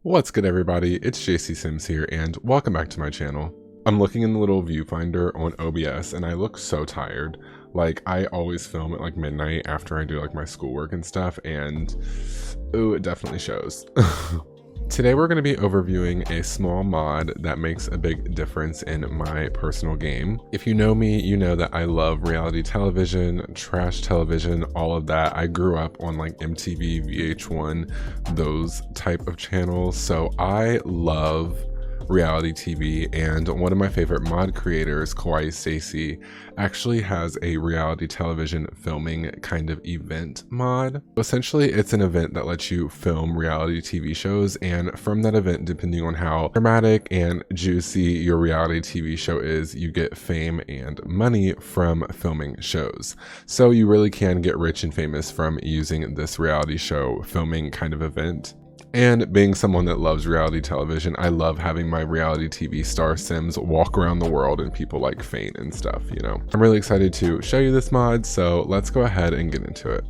What's good, everybody? It's JC Sims here, and welcome back to my channel. I'm looking in the little viewfinder on OBS, and I look so tired. Like, I always film at like midnight after I do like my schoolwork and stuff, and ooh, it definitely shows. Today we're going to be overviewing a small mod that makes a big difference in my personal game. If you know me, you know that I love reality television, trash television, all of that. I grew up on like MTV, VH1, those type of channels. So I love reality TV, and one of my favorite mod creators, Kawaii Stacy, actually has a reality television filming kind of event mod. Essentially, it's an event that lets you film reality TV shows, and from that event, depending on how dramatic and juicy your reality TV show is, you get fame and money from filming shows. So you really can get rich and famous from using this reality show filming kind of event. And being someone that loves reality television, I love having my reality TV star Sims walk around the world and people like faint and stuff, you know. I'm really excited to show you this mod, so let's go ahead and get into it.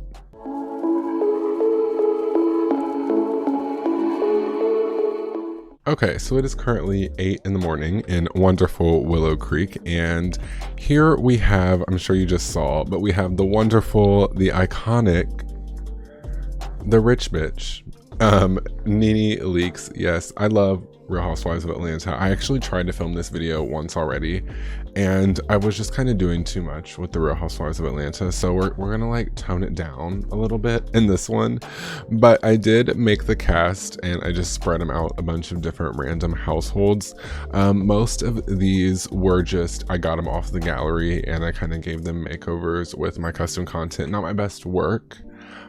Okay, so it is currently 8 in the morning in wonderful Willow Creek, and here we have, I'm sure you just saw, but we have the wonderful, the iconic, the rich bitch. Nene Leakes. Yes, I love Real Housewives of Atlanta. I actually tried to film this video once already, and I was just kind of doing too much with the Real Housewives of Atlanta, so we're gonna like tone it down a little bit in this one. But I did make the cast, and I just spread them out a bunch of different random households. Most of these were just, I got them off the gallery and I kind of gave them makeovers with my custom content. Not my best work,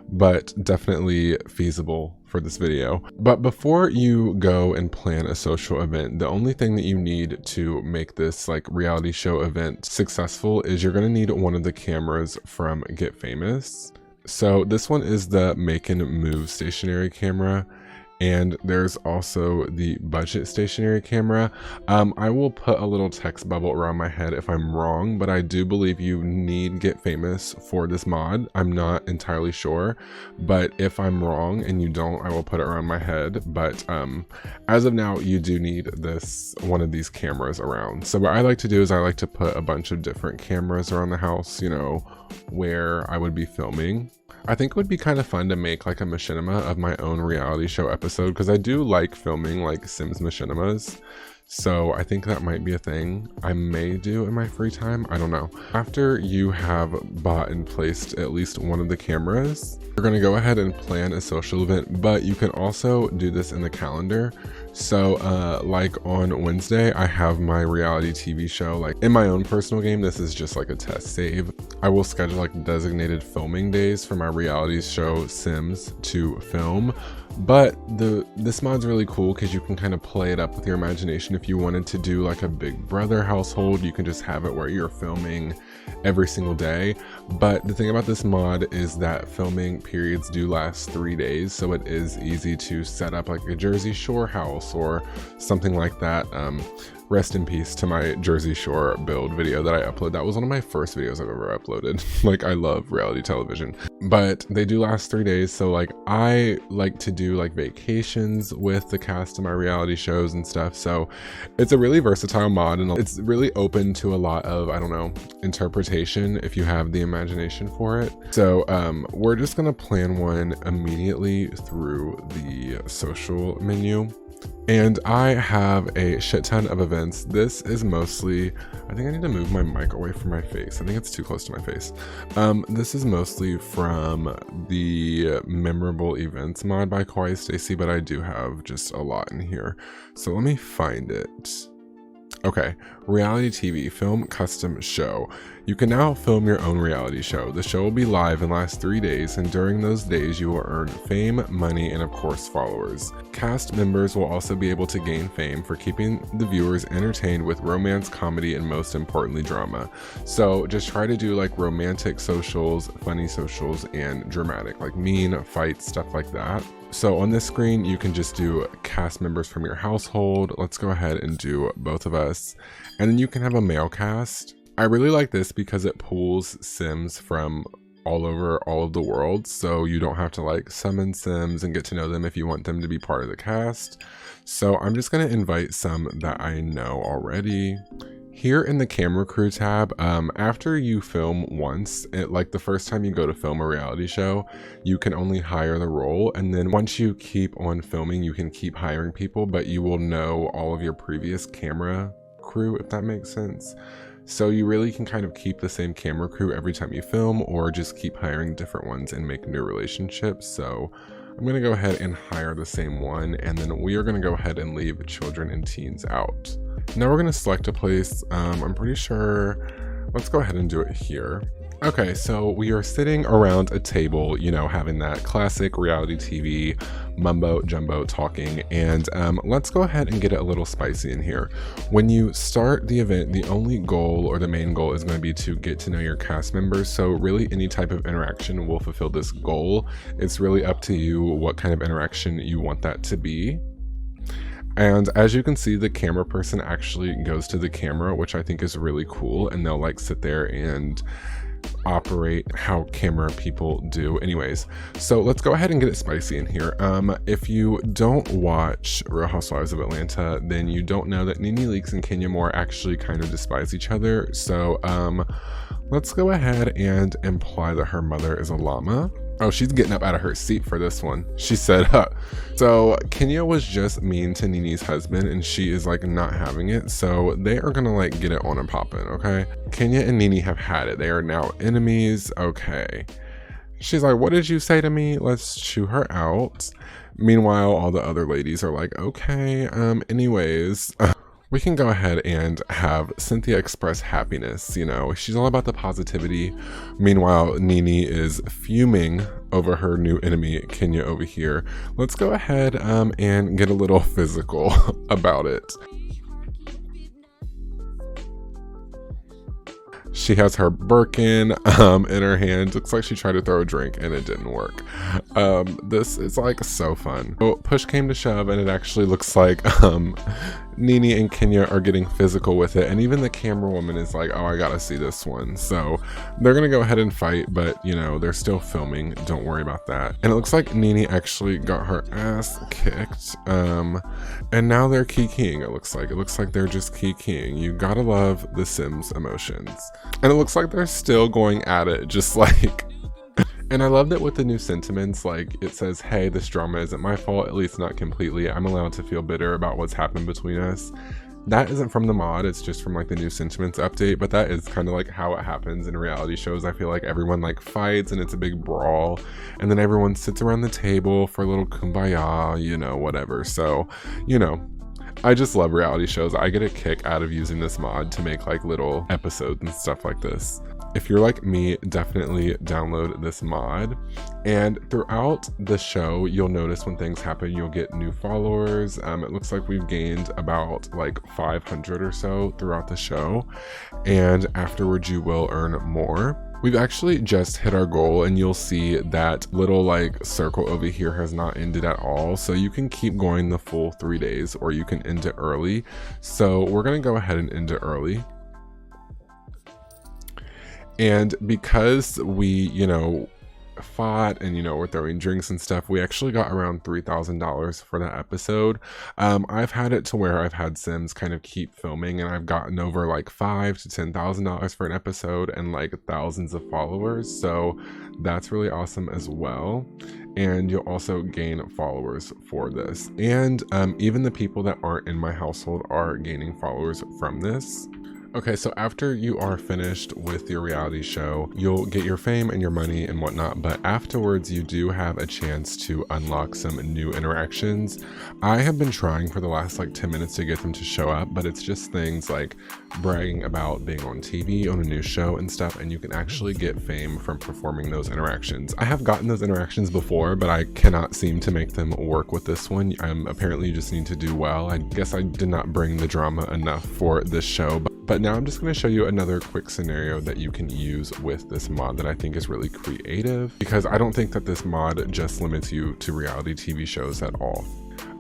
but definitely feasible for this video. But before you go and plan a social event, the only thing that you need to make this like reality show event successful is you're gonna need one of the cameras from Get Famous. So this one is the Make and Move stationary camera, and there's also the budget stationary camera. I will put a little text bubble around my head if I'm wrong, but I do believe you need Get Famous for this mod. I'm not entirely sure, but if I'm wrong and you don't, I will put it around my head. But as of now, you do need one of these cameras around. So what I like to do is I like to put a bunch of different cameras around the house, you know, where I would be filming. I think it would be kind of fun to make like a machinima of my own reality show episode, because I do like filming like Sims machinimas. So I think that might be a thing I may do in my free time. I don't know. After you have bought and placed at least one of the cameras, you're going to go ahead and plan a social event, but you can also do this in the calendar. So like on Wednesday, I have my reality TV show. Like in my own personal game, this is just like a test save. I will schedule like designated filming days for my reality show Sims to film. But this mod's really cool because you can kind of play it up with your imagination. If you wanted to do like a Big Brother household, you can just have it where you're filming every single day. But the thing about this mod is that filming periods do last 3 days, so it is easy to set up like a Jersey Shore house or something like that. Rest in peace to my Jersey Shore build video that I uploaded. That was one of my first videos I've ever uploaded. Like, I love reality television, but they do last 3 days. So like, I like to do like vacations with the cast of my reality shows and stuff. So it's a really versatile mod, and it's really open to a lot of, I don't know, interpretation if you have the imagination for it. So we're just gonna plan one immediately through the social menu. And I have a shit ton of events. This is mostly, I think I need to move my mic away from my face. I think it's too close to my face. This is mostly from the Memorable Events mod by Kawaii Stacy, but I do have just a lot in here. So let me find it. Okay, reality TV, film custom show. You can now film your own reality show. The show will be live and last 3 days, and during those days you will earn fame, money, and of course followers. Cast members will also be able to gain fame for keeping the viewers entertained with romance, comedy, and most importantly drama. So just try to do like romantic socials, funny socials, and dramatic, like mean fights, stuff like that. So on this screen, you can just do cast members from your household. Let's go ahead and do both of us. And then you can have a male cast. I really like this because it pulls Sims from all over all of the world, so you don't have to like summon Sims and get to know them if you want them to be part of the cast. So I'm just going to invite some that I know already. Here in the camera crew tab, after you film once, like the first time you go to film a reality show, you can only hire the role. And then once you keep on filming, you can keep hiring people, but you will know all of your previous camera crew, if that makes sense. So you really can kind of keep the same camera crew every time you film, or just keep hiring different ones and make new relationships. So I'm going to go ahead and hire the same one, and then we are going to go ahead and leave children and teens out. Now we're going to select a place. I'm pretty sure, let's go ahead and do it here. Okay, so we are sitting around a table, you know, having that classic reality TV mumbo jumbo talking, and let's go ahead and get it a little spicy in here. When you start the event, the only goal or the main goal is going to be to get to know your cast members. So really any type of interaction will fulfill this goal. It's really up to you what kind of interaction you want that to be. And as you can see, the camera person actually goes to the camera, which I think is really cool, and they'll like sit there and operate how camera people do. Anyways, so let's go ahead and get it spicy in here. If you don't watch Real Housewives of Atlanta, then you don't know that NeNe Leakes and Kenya Moore actually kind of despise each other. So let's go ahead and imply that her mother is a llama. Oh, she's getting up out of her seat for this one. She said, so Kenya was just mean to NeNe's husband, and she is like not having it. So they are gonna like get it on and poppin', okay? Kenya and NeNe have had it. They are now enemies, okay? She's like, what did you say to me? Let's chew her out. Meanwhile, all the other ladies are like, okay, anyways. We can go ahead and have Cynthia express happiness, you know, she's all about the positivity. Meanwhile, NeNe is fuming over her new enemy, Kenya, over here. Let's go ahead and get a little physical about it. She has her Birkin in her hand. Looks like she tried to throw a drink and it didn't work. This is like so fun. So push came to shove, and it actually looks like NeNe and Kenya are getting physical with it, and even the camera woman is like, oh, I gotta see this one. So they're gonna go ahead and fight, but you know, they're still filming, don't worry about that. And it looks like NeNe actually got her ass kicked, and now they're kikiing. It looks like they're just kikiing. You gotta love the Sims emotions. And it looks like they're still going at it, just like and I love that with the new sentiments, like it says, hey, this drama isn't my fault, at least not completely. I'm allowed to feel bitter about what's happened between us. That isn't from the mod, it's just from like the new sentiments update, but that is kind of like how it happens in reality shows. I feel like everyone like fights and it's a big brawl, and then everyone sits around the table for a little kumbaya, you know, whatever. So, you know, I just love reality shows. I get a kick out of using this mod to make like little episodes and stuff like this. If you're like me, definitely download this mod. And throughout the show, you'll notice when things happen, you'll get new followers. It looks like we've gained about like 500 or so throughout the show. And afterwards, you will earn more. We've actually just hit our goal, and you'll see that little like circle over here has not ended at all. So you can keep going the full 3 days, or you can end it early. So we're gonna go ahead and end it early. And because we, you know, fought and, you know, we're throwing drinks and stuff, we actually got around $3,000 for that episode. I've had it to where I've had Sims kind of keep filming, and I've gotten over like $5,000 to $10,000 for an episode and like thousands of followers. So that's really awesome as well. And you'll also gain followers for this. And even the people that aren't in my household are gaining followers from this. Okay, so after you are finished with your reality show, you'll get your fame and your money and whatnot, but afterwards you do have a chance to unlock some new interactions. I have been trying for the last like 10 minutes to get them to show up, but it's just things like bragging about being on TV, on a new show and stuff, and you can actually get fame from performing those interactions. I have gotten those interactions before, but I cannot seem to make them work with this one. Apparently you just need to do well. I guess I did not bring the drama enough for this show, but now I'm just going to show you another quick scenario that you can use with this mod that I think is really creative, because I don't think that this mod just limits you to reality TV shows at all.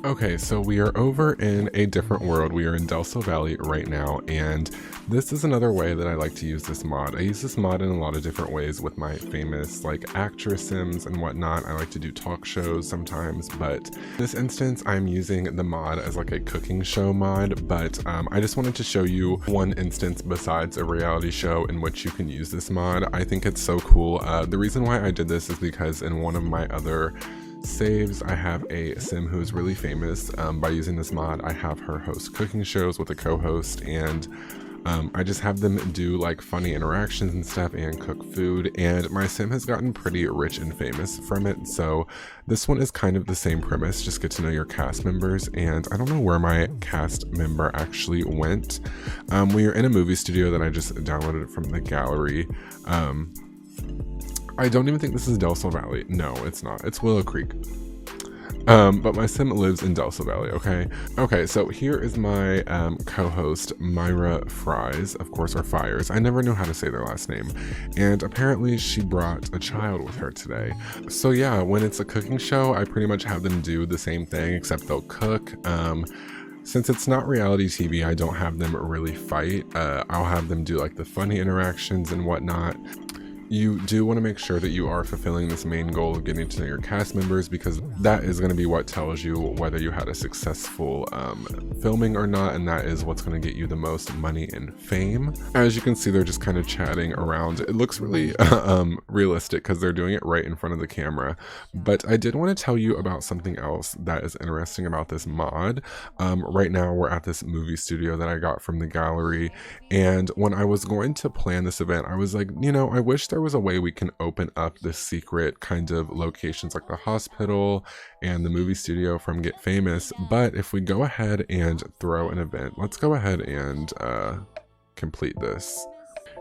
Okay, so we are over in a different world. We are in Delso Valley right now, and this is another way that I like to use this mod. I use this mod in a lot of different ways with my famous like actress sims and whatnot. I like to do talk shows sometimes, but in this instance I'm using the mod as like a cooking show mod, but I just wanted to show you one instance besides a reality show in which you can use this mod. I think it's so cool. The reason why I did this is because in one of my other saves I have a sim who is really famous. By using this mod I have her host cooking shows with a co-host, and I just have them do like funny interactions and stuff and cook food, and my sim has gotten pretty rich and famous from it. So this one is kind of the same premise, just get to know your cast members, and I don't know where my cast member actually went. We are in a movie studio that I just downloaded from the gallery. I don't even think this is Delso Valley. No, it's not. It's Willow Creek. But my sim lives in Delso Valley, okay? Okay, so here is my co-host, Myra Fries, of course, or Fires. I never knew how to say their last name. And apparently she brought a child with her today. So yeah, when it's a cooking show, I pretty much have them do the same thing, except they'll cook. Since it's not reality TV, I don't have them really fight. I'll have them do like the funny interactions and whatnot. You do want to make sure that you are fulfilling this main goal of getting to know your cast members, because that is going to be what tells you whether you had a successful filming or not, and that is what's going to get you the most money and fame. As you can see, they're just kind of chatting around. It looks really realistic because they're doing it right in front of the camera. But I did want to tell you about something else that is interesting about this mod. Right now we're at this movie studio that I got from the gallery, and when I was going to plan this event, I was like, you know, I wish there was a way we can open up the secret kind of locations like the hospital and the movie studio from Get Famous. But if we go ahead and throw an event, let's go ahead and complete this.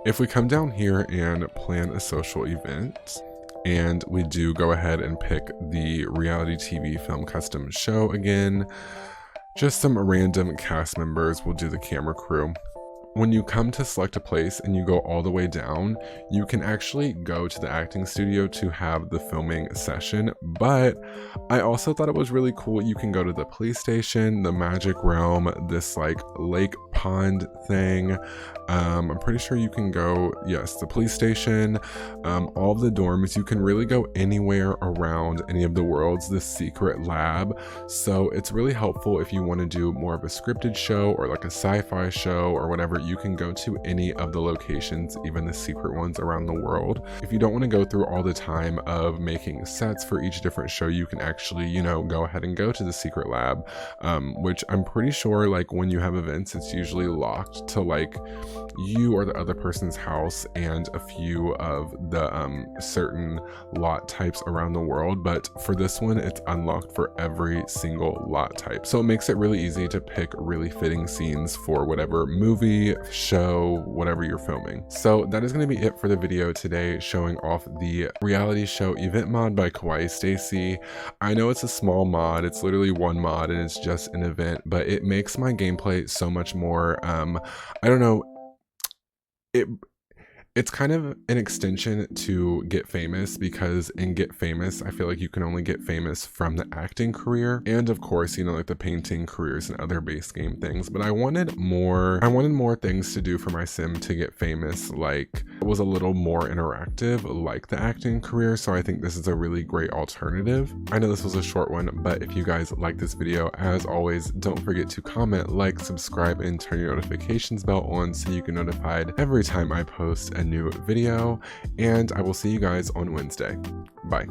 If we come down here and plan a social event, and we do go ahead and pick the reality TV film custom show again, just some random cast members will do the camera crew. When you come to select a place and you go all the way down, you can actually go to the acting studio to have the filming session. But I also thought it was really cool. You can go to the police station, the magic realm, this like lake pond thing. I'm pretty sure you can go, yes, the police station, all of the dorms. You can really go anywhere around any of the worlds, this secret lab. So it's really helpful if you want to do more of a scripted show or like a sci-fi show or whatever. You can go to any of the locations, even the secret ones around the world. If you don't want to go through all the time of making sets for each different show, you can actually, you know, go ahead and go to the secret lab, which I'm pretty sure like when you have events, it's usually locked to like you or the other person's house and a few of the certain lot types around the world. But for this one, it's unlocked for every single lot type. So it makes it really easy to pick really fitting scenes for whatever movie, show, whatever you're filming. So that is going to be it for the video today, showing off the reality show event mod by Kawaii Stacy. I know it's a small mod, it's literally one mod and it's just an event, but it makes my gameplay so much more, I don't know, it's kind of an extension to Get Famous, because in Get Famous, I feel like you can only get famous from the acting career and of course, you know, like the painting careers and other base game things. But I wanted more things to do for my sim to get famous, like it was a little more interactive like the acting career. So I think this is a really great alternative. I know this was a short one, but if you guys like this video, as always, don't forget to comment, like, subscribe, and turn your notifications bell on so you get notified every time I post a new video, and I will see you guys on Wednesday. Bye.